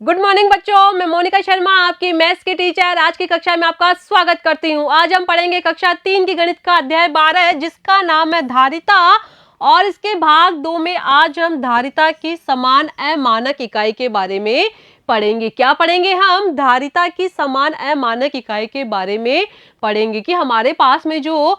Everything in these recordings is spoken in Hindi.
गुड मॉर्निंग बच्चों, मैं मोनिका शर्मा आपकी मैथ्स की टीचर आज की कक्षा में आपका स्वागत करती हूँ। आज हम पढ़ेंगे कक्षा 3 की गणित का अध्याय 12 जिसका नाम है धारिता। और इसके भाग 2 में आज हम धारिता की समान अमानक इकाई के बारे में पढ़ेंगे। क्या पढ़ेंगे हम? धारिता की समान अमानक इकाई के बारे में पढ़ेंगे कि हमारे पास में जो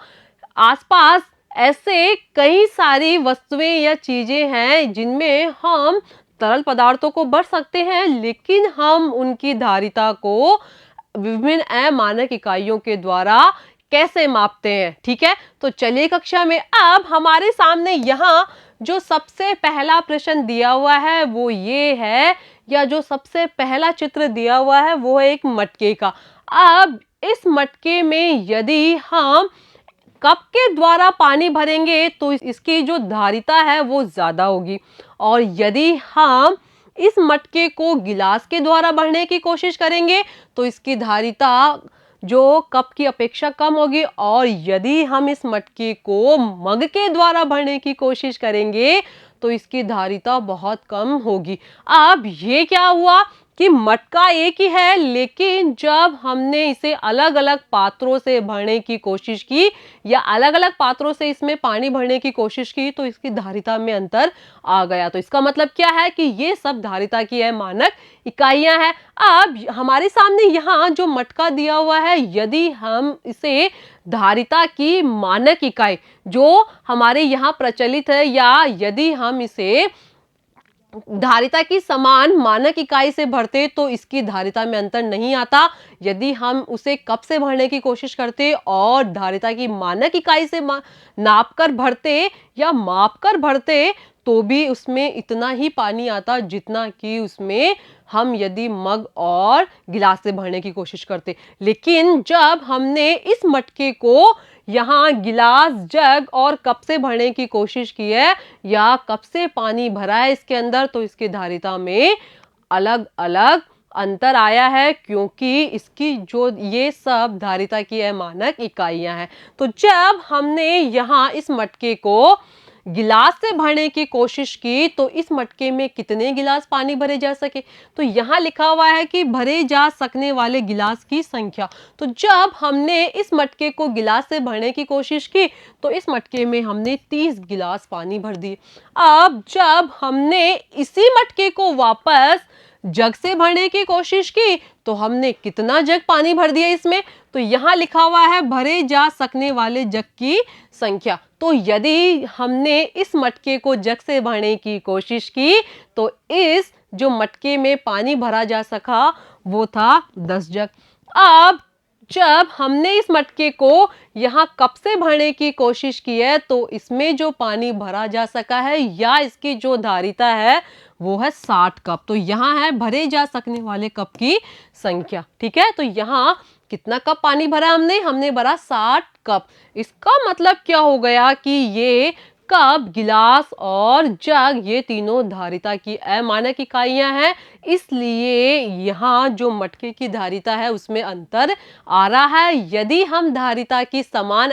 आसपास ऐसे कई सारी वस्तुएं या चीजें हैं जिनमें हम तरल पदार्थों को भर सकते हैं, लेकिन हम उनकी धारिता को विभिन्न अमानक इकाइयों के द्वारा कैसे मापते हैं। ठीक है, तो चलिए कक्षा में अब हमारे सामने यहाँ जो सबसे पहला प्रश्न दिया हुआ है वो ये है, या जो सबसे पहला चित्र दिया हुआ है वो है एक मटके का। अब इस मटके में यदि हम कप के द्वारा पानी भरेंगे तो इसकी जो धारिता है वो ज्यादा होगी, और यदि हम इस मटके को गिलास के द्वारा भरने की कोशिश करेंगे तो इसकी धारिता जो कप की अपेक्षा कम होगी, और यदि हम इस मटके को मग के द्वारा भरने की कोशिश करेंगे तो इसकी धारिता बहुत कम होगी। अब ये क्या हुआ कि मटका एक ही है, लेकिन जब हमने इसे अलग अलग पात्रों से भरने की कोशिश की या अलग अलग पात्रों से इसमें पानी भरने की कोशिश की तो इसकी धारिता में अंतर आ गया। तो इसका मतलब क्या है कि ये सब धारिता की अमानक इकाइयां हैं। अब हमारे सामने यहाँ जो मटका दिया हुआ है, यदि हम इसे धारिता की मानक इकाई जो हमारे यहाँ प्रचलित है, या यदि हम इसे धारिता की समान मानक इकाई से भरते तो इसकी धारिता में अंतर नहीं आता। यदि हम उसे कप से भरने की कोशिश करते और धारिता की मानक इकाई से नाप कर भरते या माप कर भरते तो भी उसमें इतना ही पानी आता जितना कि उसमें हम यदि मग और गिलास से भरने की कोशिश करते। लेकिन जब हमने इस मटके को यहाँ गिलास, जग और कप से भरने की कोशिश की है या कप से पानी भरा है इसके अंदर, तो इसकी धारिता में अलग अलग अंतर आया है, क्योंकि इसकी जो ये सब धारिता की अमानक इकाइयां हैं। तो जब हमने यहाँ इस मटके को गिलास से भरने की कोशिश की तो इस मटके में कितने गिलास पानी भरे जा सके, तो यहाँ लिखा हुआ है कि भरे जा सकने वाले गिलास की संख्या। तो जब हमने इस मटके को गिलास से भरने की कोशिश की तो इस मटके में हमने 30 गिलास पानी भर दिए। अब जब हमने इसी मटके को वापस जग से भरने की कोशिश की तो हमने कितना जग पानी भर दिया इसमें, तो यहाँ लिखा हुआ है भरे जा सकने वाले जग की संख्या। तो यदि हमने इस मटके को जग से भरने की कोशिश की तो इस जो मटके में पानी भरा जा सका वो था 10 जग। अब जब हमने इस मटके को यहाँ कप से भरने की कोशिश की है तो इसमें जो पानी भरा जा सका है या इसकी जो धारिता है वो है 60 कप। तो यहाँ है भरे जा सकने वाले कप की संख्या। ठीक है, तो यहाँ कितना कप पानी भरा हमने भरा 60 कप। इसका मतलब क्या हो गया कि ये कप, गिलास और जग ये तीनों धारिता की अमानक इकाइयां हैं, इसलिए यहाँ जो मटके की धारिता है उसमें अंतर आ रहा है। यदि हम धारिता की समान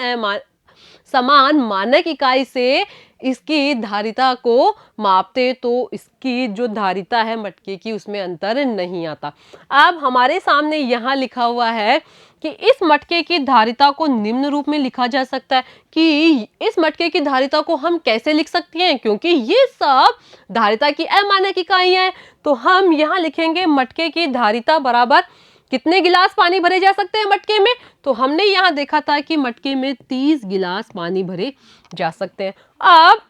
मानक इकाई से इसकी धारिता को मापते तो इसकी जो धारिता है मटके की उसमें अंतर नहीं आता। अब हमारे सामने यहाँ लिखा हुआ है कि इस मटके की धारिता को निम्न रूप में लिखा जा सकता है। कि इस मटके की धारिता को हम कैसे लिख सकते हैं, क्योंकि ये सब धारिता की अमानक इकाइयां हैं, तो हम यहाँ लिखेंगे मटके की धारिता बराबर कितने गिलास पानी भरे जा सकते हैं मटके में, तो हमने यहाँ देखा था कि मटके में 30 गिलास पानी भरे जा सकते हैं। अब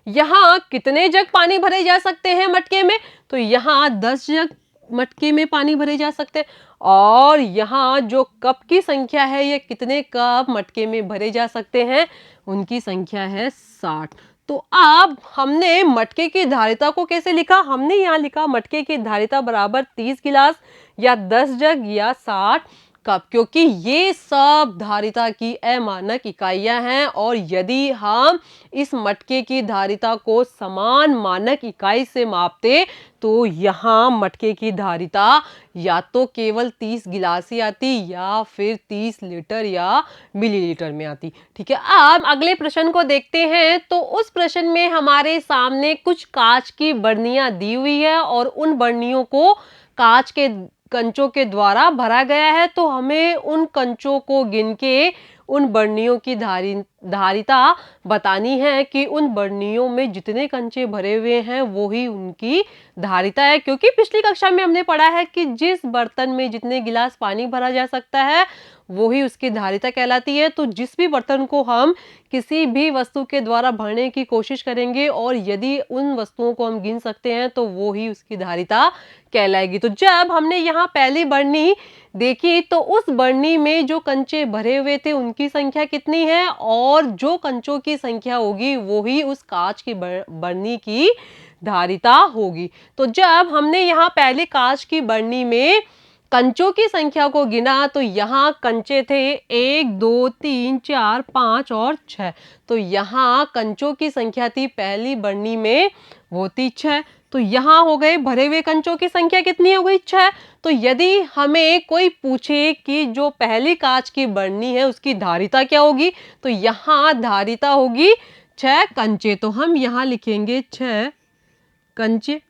यहाँ कितने जग पानी भरे जा सकते हैं मटके में, तो यहाँ 10 जग मटके में पानी भरे जा सकते हैं। और यहाँ जो कप की संख्या है, ये कितने कप मटके में भरे जा सकते हैं, उनकी संख्या है 60। तो अब हमने मटके की धारिता को कैसे लिखा, हमने यहाँ लिखा मटके की धारिता बराबर 30 गिलास या 10 जग या 60 कब? क्योंकि ये सब धारिता की अमानक इकाइयां हैं और यदि हम इस मटके की धारिता को समान मानक इकाई से मापते तो यहाँ मटके की धारिता या तो केवल 30 गिलास ही आती या फिर 30 लीटर या मिलीलीटर में आती। ठीक है, अब अगले प्रश्न को देखते हैं। तो उस प्रश्न में हमारे सामने कुछ कांच की बर्नियां दी हुई है और उन बर्नियों को कांच के कंचों के द्वारा भरा गया है। तो हमें उन कंचों को गिन के उन बर्नियों की धारिता बतानी है कि उन बर्नियों में जितने कंचे भरे हुए हैं वो ही उनकी धारिता है। क्योंकि पिछली कक्षा में हमने पढ़ा है कि जिस बर्तन में जितने गिलास पानी भरा जा सकता है वो ही उसकी धारिता कहलाती है। तो जिस भी बर्तन को हम किसी भी वस्तु के द्वारा भरने की कोशिश करेंगे और यदि उन वस्तुओं को हम गिन सकते हैं तो वो ही उसकी धारिता कहलाएगी। तो जब हमने यहाँ पहली बरनी देखी तो उस बरनी में जो कंचे भरे हुए थे उनकी संख्या कितनी है और जो कंचों की संख्या होगी वो ही उस कांच की बरनी की धारिता होगी। तो जब हमने यहाँ पहले कांच की बरनी में कंचों की संख्या को गिना तो यहाँ कंचे थे 1 2 3 4 5 और 6। तो यहाँ कंचों की संख्या थी पहली बरनी में वो थी 6। तो यहाँ हो गए भरे हुए कंचों की संख्या कितनी हो गई 6। तो यदि हमें कोई पूछे कि जो पहली कांच की बरनी है उसकी धारिता क्या होगी तो यहाँ धारिता होगी 6 कंचे। तो हम यहाँ लिखेंगे 6 कंचे।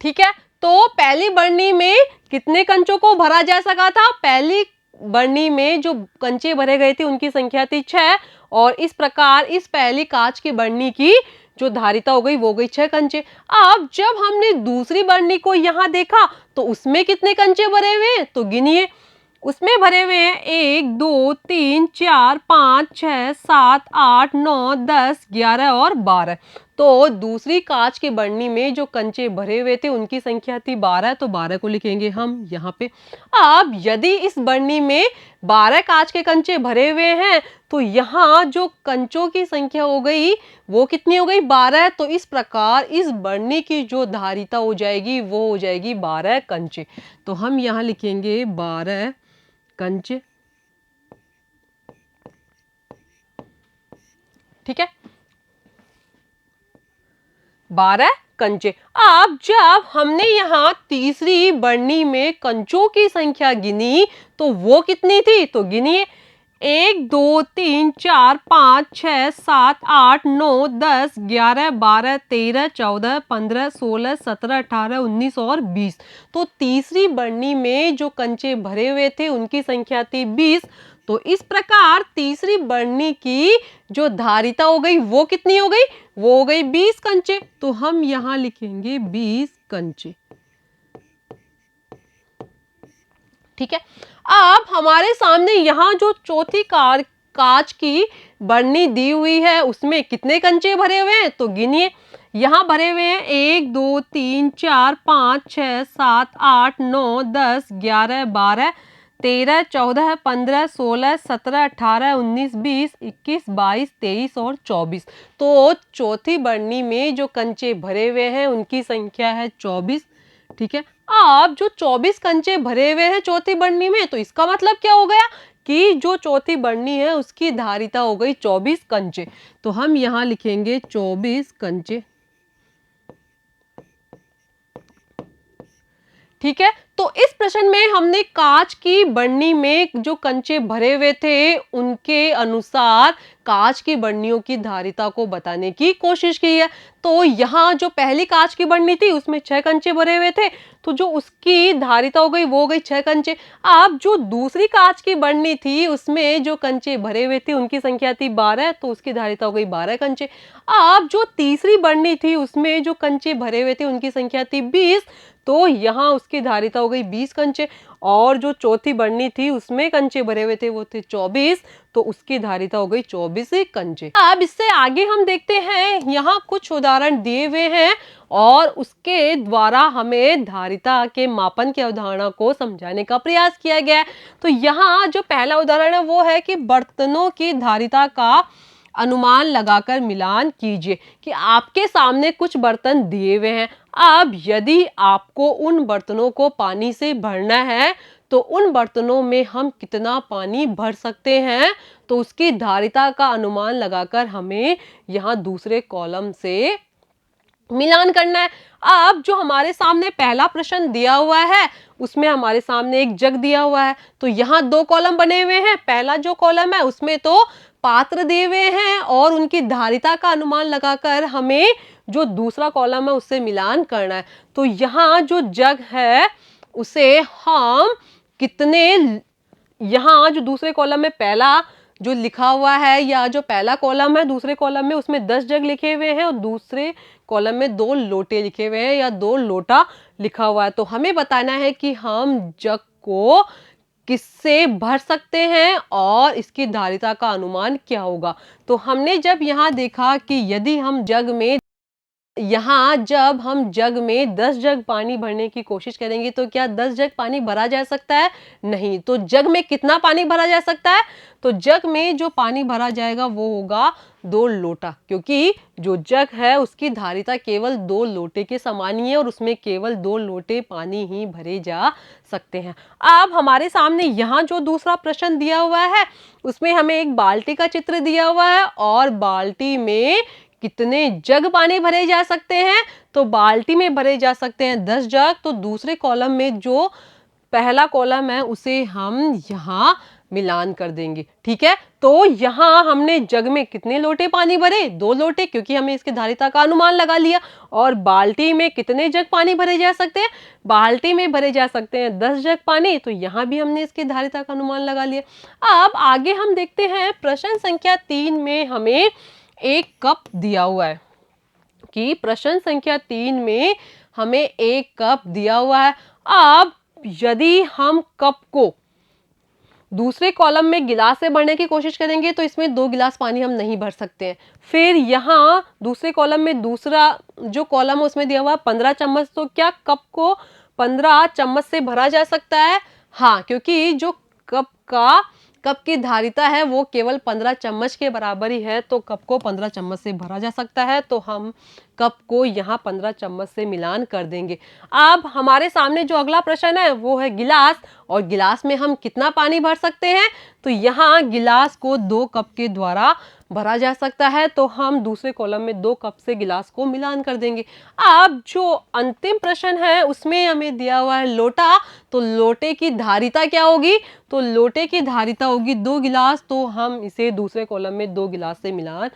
ठीक है, तो पहली बरनी में कितने कंचों को भरा जा सका था? पहली बरनी में जो कंचे भरे गए थे उनकी संख्या थी 6 और इस प्रकार इस पहली कांच की बरनी की जो धारिता हो गई वो गई 6 कंचे। अब जब हमने दूसरी बरनी को यहाँ देखा तो उसमें कितने कंचे भरे हुए हैं तो गिनिए। उसमें भरे हुए हैं 1 2 3 4 5 6 7 8 9 10 11 और 12। तो दूसरी कांच की बरनी में जो कंचे भरे हुए थे उनकी संख्या थी 12। तो 12 को लिखेंगे हम यहाँ पे। अब यदि इस बरनी में 12 कांच के कंचे भरे हुए हैं तो यहाँ जो कंचों की संख्या हो गई वो कितनी हो गई 12। तो इस प्रकार इस बरनी की जो धारिता हो जाएगी वो हो जाएगी 12 कंचे। तो हम यहाँ लिखेंगे 12 कंचे। ठीक है, 12 कंचे। अब जब हमने यहाँ तीसरी बरनी में कंचों की संख्या गिनी तो वो कितनी थी तो गिनिए 1 2 3 4 5 6 7 8 9 10 11 12 13 14 15 16 17 18 19 और 20। तो तीसरी बरनी में जो कंचे भरे हुए थे उनकी संख्या थी 20। तो इस प्रकार तीसरी बरनी की जो धारिता हो गई वो कितनी हो गई वो हो गई 20 कंचे। तो हम यहाँ लिखेंगे 20 कंचे। ठीक है, अब हमारे सामने यहाँ जो चौथी कांच की बरनी दी हुई है उसमें कितने कंचे भरे हुए हैं तो गिनिए। यहाँ भरे हुए हैं 1 2 3 4 5 6 7 8 9 10 11 12 13 14 15 16 17 18 19 20 21 22 23 और 24। तो चौथी बरनी में जो कंचे भरे हुए हैं उनकी संख्या है 24। ठीक है, अब जो 24 कंचे भरे हुए हैं चौथी बरनी में तो इसका मतलब क्या हो गया कि जो चौथी बरनी है उसकी धारिता हो गई 24 कंचे। तो हम यहाँ लिखेंगे 24 कंचे। ठीक है, तो इस प्रश्न में हमने कांच की बरनी में जो कंचे भरे हुए थे उनके अनुसार कांच की बरनियों की धारिता को बताने की कोशिश की है। तो यहाँ जो पहली कांच की बरनी थी उसमें 6 कंचे भरे हुए थे तो जो उसकी धारिता हो गई वो हो गई 6 कंचे। अब जो दूसरी कांच की बरनी थी उसमें जो कंचे भरे हुए थे उनकी संख्या थी 12 तो उसकी धारिता हो गई 12 कंचे। अब जो तीसरी बरनी थी उसमें जो कंचे भरे हुए थे उनकी संख्या थी 20 तो यहाँ उसकी धारिता हो गई 20 कंचे। और जो चौथी बरनी थी उसमें कंचे भरे हुए थे वो थे 24 तो उसकी धारिता हो गई 24 कंचे। अब इससे आगे हम देखते हैं, यहाँ कुछ उदाहरण दिए हुए हैं और उसके द्वारा हमें धारिता के मापन की अवधारणा को समझाने का प्रयास किया गया है। तो यहाँ जो पहला उदाहरण है वो है कि बर्तनों की धारिता का अनुमान लगाकर मिलान कीजिए। कि आपके सामने कुछ बर्तन दिए हुए हैं, अब यदि आपको उन बर्तनों को पानी से भरना है तो उन बर्तनों में हम कितना पानी भर सकते हैं, तो उसकी धारिता का अनुमान लगाकर हमें यहाँ दूसरे कॉलम से मिलान करना है। अब जो हमारे सामने पहला प्रश्न दिया हुआ है उसमें हमारे सामने एक जग दिया हुआ है, तो यहाँ दो कॉलम बने हुए हैं। पहला जो कॉलम है उसमें तो पात्र दिए हुए हैं और उनकी धारिता का अनुमान लगाकर हमें जो दूसरा कॉलम है उससे मिलान करना है। तो यहाँ जो जग है उसे हम कितने, यहाँ जो दूसरे कॉलम में पहला जो लिखा हुआ है या जो पहला कॉलम है दूसरे कॉलम में उसमें 10 जग लिखे हुए हैं और दूसरे कॉलम में 2 लोटे लिखे हुए हैं या 2 लोटा लिखा हुआ है। तो हमें बताना है कि हम जग को किससे भर सकते हैं और इसकी धारिता का अनुमान क्या होगा। तो हमने जब यहाँ देखा कि यदि हम जग में, यहाँ जब हम जग में 10 जग पानी भरने की कोशिश करेंगे तो क्या 10 जग पानी भरा जा सकता है? नहीं। तो जग में कितना पानी भरा जा सकता है? तो जग में जो पानी भरा जाएगा वो होगा 2 लोटा, क्योंकि जो जग है उसकी धारिता केवल 2 लोटे के समान ही है और उसमें केवल 2 लोटे पानी ही भरे जा सकते हैं। अब हमारे सामने यहाँ जो दूसरा प्रश्न दिया हुआ है उसमें हमें एक बाल्टी का चित्र दिया हुआ है और बाल्टी में कितने जग पानी भरे जा सकते हैं, तो बाल्टी में भरे जा सकते हैं 10 जग। तो दूसरे कॉलम में जो पहला कॉलम है उसे हम यहाँ मिलान कर देंगे। ठीक है, तो यहाँ हमने जग में कितने लोटे पानी भरे? 2 लोटे, क्योंकि हमें इसकी धारिता का अनुमान लगा लिया। और बाल्टी में कितने जग पानी भरे जा सकते हैं? बाल्टी में भरे जा सकते हैं 10 जग पानी, तो यहाँ भी हमने इसकी धारिता का अनुमान लगा लिया। अब आगे हम देखते हैं प्रश्न संख्या 3 में हमें एक कप दिया हुआ है कि प्रश्न संख्या 3 में हमें एक कप दिया हुआ है। अब यदि हम कप को दूसरे कॉलम में गिलास से भरने की कोशिश करेंगे तो इसमें 2 गिलास पानी हम नहीं भर सकते हैं। फिर यहाँ दूसरे कॉलम में दूसरा जो कॉलम है उसमें दिया हुआ है 15 चम्मच, तो क्या कप को 15 चम्मच से भरा जा सकता है? हाँ, क्योंकि जो कप की धारिता है वो केवल 15 चम्मच के बराबर ही है, तो कप को 15 चम्मच से भरा जा सकता है। तो हम कप को यहाँ 15 चम्मच से मिलान कर देंगे। अब हमारे सामने जो अगला प्रश्न है वो है गिलास, और गिलास में हम कितना पानी भर सकते हैं? तो यहाँ गिलास को 2 कप के द्वारा भरा जा सकता है, तो हम दूसरे कॉलम में 2 कप से गिलास को मिलान कर देंगे। अब जो अंतिम प्रश्न है उसमें हमें दिया हुआ है लोटा, तो लोटे की धारिता क्या होगी? तो लोटे की धारिता होगी 2 गिलास, तो हम इसे दूसरे कॉलम में 2 गिलास से मिलान।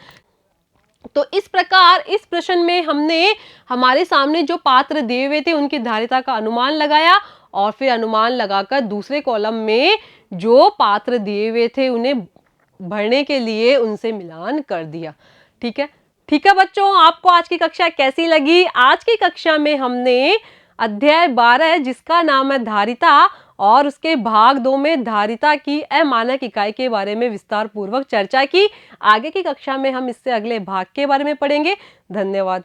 तो इस प्रकार इस प्रश्न में हमने हमारे सामने जो पात्र दिए हुए थे उनकी धारिता का अनुमान लगाया और फिर अनुमान लगाकर दूसरे कॉलम में जो पात्र दिए हुए थे उन्हें भरने के लिए उनसे मिलान कर दिया। ठीक है बच्चों, आपको आज की कक्षा कैसी लगी? आज की कक्षा में हमने अध्याय 12 जिसका नाम है धारिता और उसके भाग 2 में धारिता की अमानक इकाई के बारे में विस्तार पूर्वक चर्चा की। आगे की कक्षा में हम इससे अगले भाग के बारे में पढ़ेंगे। धन्यवाद।